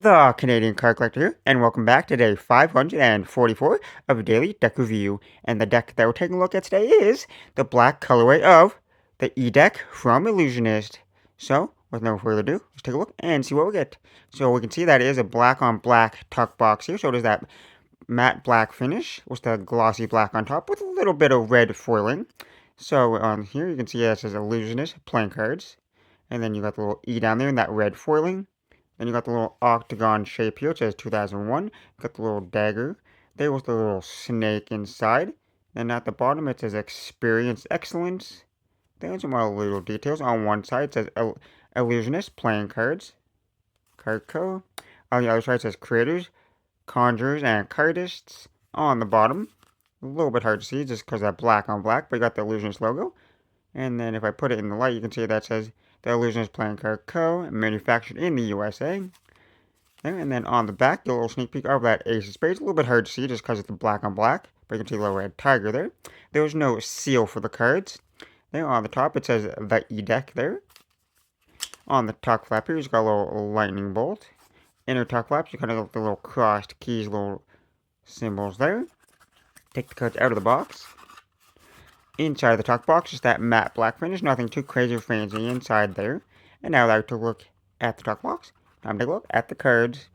The Canadian Card Collector here, and welcome back to day 544 of Daily Deck Review. And the deck that we're taking a look at today is the black colorway of the E-Deck from Ellusionist. So, with no further ado, let's take a look and see what we get. So we can see that it is a black on black tuck box here. So it is that matte black finish with the glossy black on top with a little bit of red foiling. So on here you can see it says Ellusionist playing cards. And then you got the little E down there in that red foiling. Then you got the little octagon shape here. It says 2001. Got the little dagger. There was the little snake inside. Then at the bottom it says Experience Excellence. There's some other little details. On one side it says Illusionist playing cards. Card Co. On the other side it says Creators, Conjurers, and Cardists. On the bottom, a little bit hard to see just because of that black on black, but you got the Illusionist logo. And then if I put it in the light, you can see that says the Ellusionist Playing Card Co. manufactured in the USA. There, and then on the back, a little sneak peek of that Ace of Spades. A little bit hard to see just because it's the black on black, but you can see the little red tiger there. There's no seal for the cards. There on the top, it says the E-Deck there. On the top flap here, you've got a little lightning bolt. Inner top flaps, you kind of got the little crossed keys, little symbols there. Take the cards out of the box. Inside the tuck box is that matte black finish, nothing too crazy or fancy inside there. And now I'd like to look at the tuck box. Time to take a look at the cards.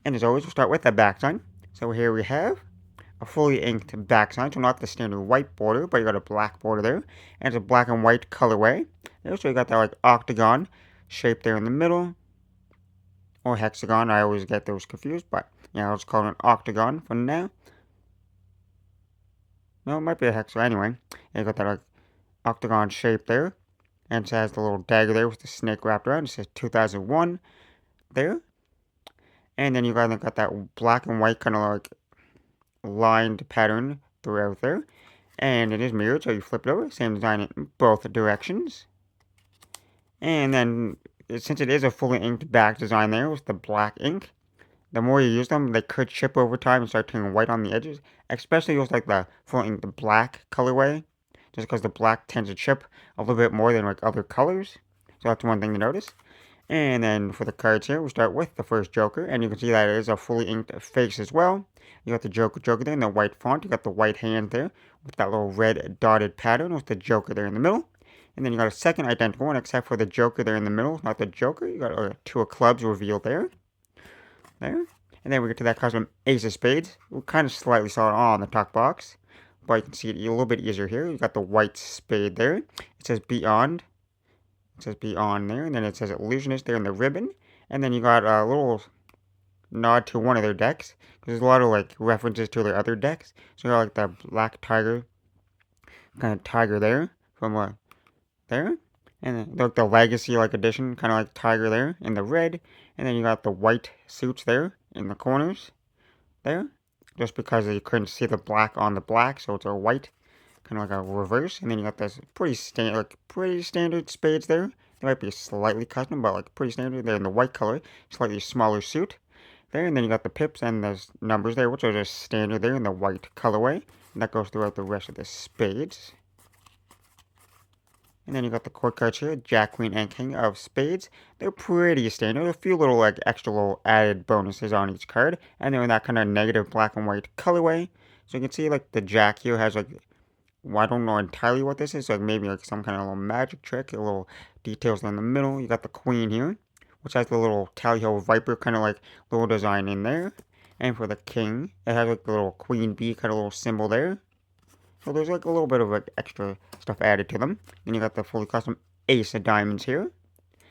And as always, we'll start with the back sign. So here we have a fully inked back sign, so not the standard white border, but you got a black border there. And it's a black and white colorway. There, so you got that like octagon shape there in the middle. Or hexagon, I always get those confused, but yeah, let's call it an octagon for now. No, it might be a hexagon anyway. You got that like octagon shape there. And it has the little dagger there with the snake wrapped around. It says 2001 there. And then you got that black and white kind of like lined pattern throughout there. And it is mirrored, so you flip it over. Same design in both directions. And then, since it is a fully inked back design there with the black ink, the more you use them, they could chip over time and start turning white on the edges. Especially with like the full inked black colorway. Just because the black tends to chip a little bit more than like other colors. So that's one thing to notice. And then for the cards here, we'll start with the first Joker. And you can see that it is a fully inked face as well. You got the Joker there in the white font. You got the white hand there with that little red dotted pattern with the Joker there in the middle. And then you got a second identical one, except for the Joker there in the middle, not the Joker. You got two of clubs revealed there. There. And then we get to that custom Ace of Spades. We kind of slightly saw it on the top box. But you can see it a little bit easier here. You got the white spade there. It says Beyond. It says Beyond there. And then it says Illusionist there in the ribbon. And then you got a little nod to one of their decks. There's a lot of like references to their other decks. So you got like the black tiger. Kind of tiger there. From there. And then like the legacy like edition. Kind of like tiger there in the red. And then you got the white suits there in the corners. There. Just because you couldn't see the black on the black, so it's a white, kind of like a reverse. And then you got this pretty standard spades there. They might be slightly custom, but like pretty standard. They're in the white color, slightly smaller suit there. And then you got the pips and the numbers there, which are just standard there in the white colorway. And that goes throughout the rest of the spades. And then you got the court cards here, Jack, Queen, and King of Spades. They're pretty standard. A few little like extra little added bonuses on each card. And they're in that kind of negative black and white colorway. So you can see like the Jack here has like, well, I don't know entirely what this is. So like maybe like some kind of little magic trick. A little details in the middle. You got the Queen here, which has the little tally-ho viper kind of like little design in there. And for the King, it has like the little Queen Bee kind of little symbol there. So there's like a little bit of like extra stuff added to them. Then you got the fully custom Ace of Diamonds here.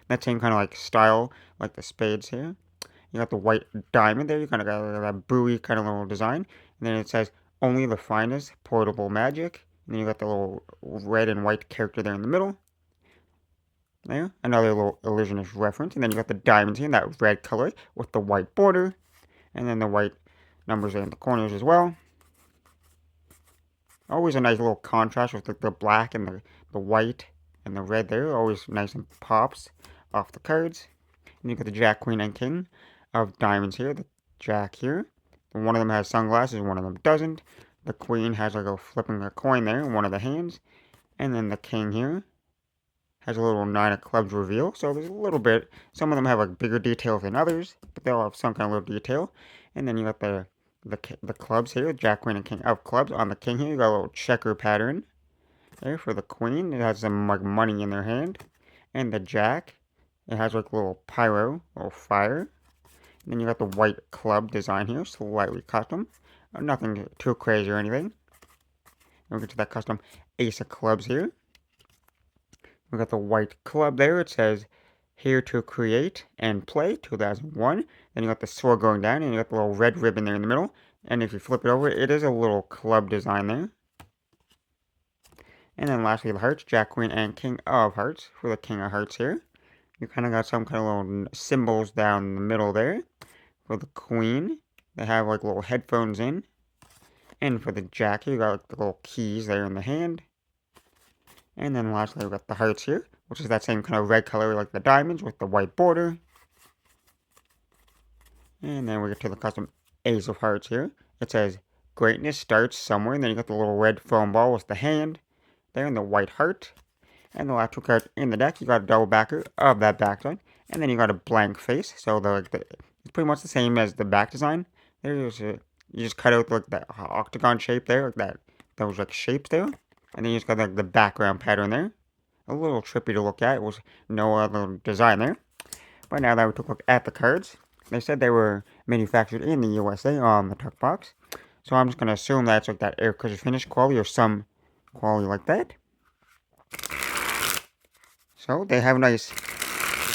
That same kind of like style, like the spades here. You got the white diamond there. You kind of got that buoy kind of little design. And then it says, only the finest portable magic. And then you got the little red and white character there in the middle. There. Another little illusionist reference. And then you got the diamonds here in that red color with the white border. And then the white numbers there in the corners as well. Always a nice little contrast with the black and the white and the red there. Always nice and pops off the cards. And you got the Jack, Queen, and King of Diamonds here. The Jack here. And one of them has sunglasses, one of them doesn't. The Queen has like a flipping a coin there in one of the hands. And then the King here has a little 9 of clubs reveal. So there's a little bit. Some of them have like bigger details than others, but they all have some kind of little detail. And then you got the clubs here, Jack, Queen, and King of clubs. On the king here, you got a little checker pattern. There for the queen, it has some like money in their hand. And the jack, it has like a little pyro, little fire. And then you got the white club design here, slightly custom. Nothing too crazy or anything. And we get to that custom ace of clubs here. We got the white club there. It says here to create and play 2001. Then you got the sword going down, and you got the little red ribbon there in the middle. And if you flip it over, it is a little club design there. And then lastly, the hearts, Jack, Queen, and King of Hearts for the King of Hearts here. You kind of got some kind of little symbols down the middle there. For the Queen, they have like little headphones in. And for the Jack, you got like the little keys there in the hand. And then lastly, we got the hearts here, which is that same kind of red color like the diamonds with the white border. And then we get to the custom ace of hearts here. It says, greatness starts somewhere. And then you got the little red foam ball with the hand there and the white heart. And the last 2 cards in the deck, you got a double backer of that back design. And then you got a blank face. So it's pretty much the same as the back design. There's you just cut out like that octagon shape there, like those like shapes there. And then you just got like the background pattern there. A little trippy to look at. It was no other design there. But now that we took a look at the cards, they said they were manufactured in the USA on the tuck box. So I'm just going to assume that's like that air cushion finish quality or some quality like that. So they have a nice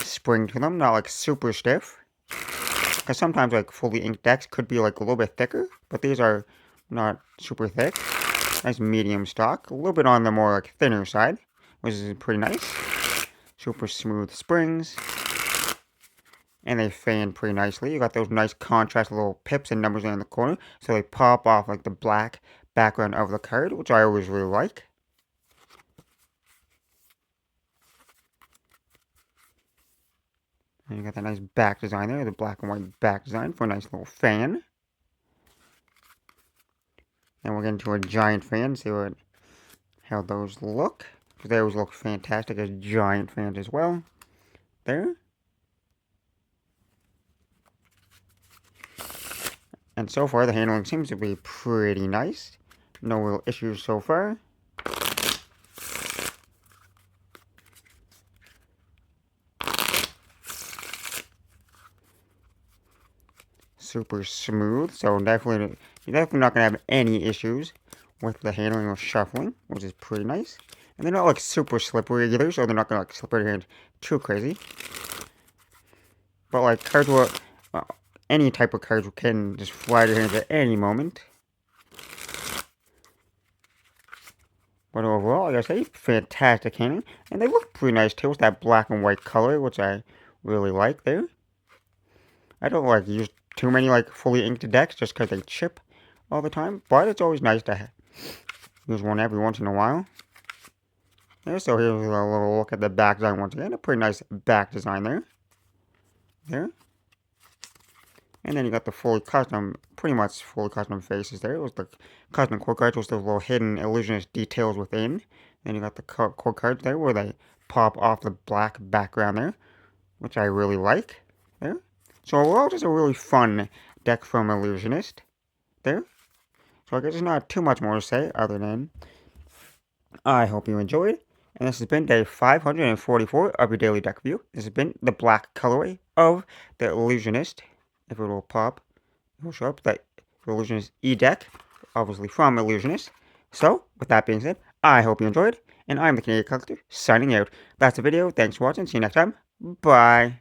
spring to them, not like super stiff. Because sometimes like fully inked decks could be like a little bit thicker, but these are not super thick. Nice medium stock, a little bit on the more like thinner side, which is pretty nice. Super smooth springs. And they fan pretty nicely. You got those nice contrast little pips and numbers in the corner, so they pop off like the black background of the card, which I always really like. And you got that nice back design there, the black and white back design for a nice little fan. And we'll get into a giant fan, see how those look. Because they always look fantastic as giant fans as well. There. And so far, the handling seems to be pretty nice. No real issues so far. Super smooth, so you're definitely not going to have any issues with the handling or shuffling, which is pretty nice. And they're not like super slippery either, so they're not going to like slip out of your hand too crazy. But like cards will, any type of cards can just fly out of your hands at any moment. But overall, like I say, fantastic handling. And they look pretty nice too with that black and white color, which I really like there. I don't like use too many like fully inked decks just because they chip all the time, but it's always nice to use one every once in a while. There, so here's a little look at the back design once again. A pretty nice back design there. There. And then you got the fully custom, pretty much fully custom faces there. It was the custom core cards with those little hidden illusionist details within. Then you got the core cards there where they pop off the black background there, which I really like. There. So overall, just a really fun deck from Ellusionist. There. So I guess there's not too much more to say other than I hope you enjoyed. And this has been day 544 of your daily deck review. This has been the black colorway of the Ellusionist. If it will pop, it will show up that Ellusionist E-deck, obviously from Ellusionist. So, with that being said, I hope you enjoyed, and I'm the Canadian Collector, signing out. That's the video. Thanks for watching. See you next time. Bye.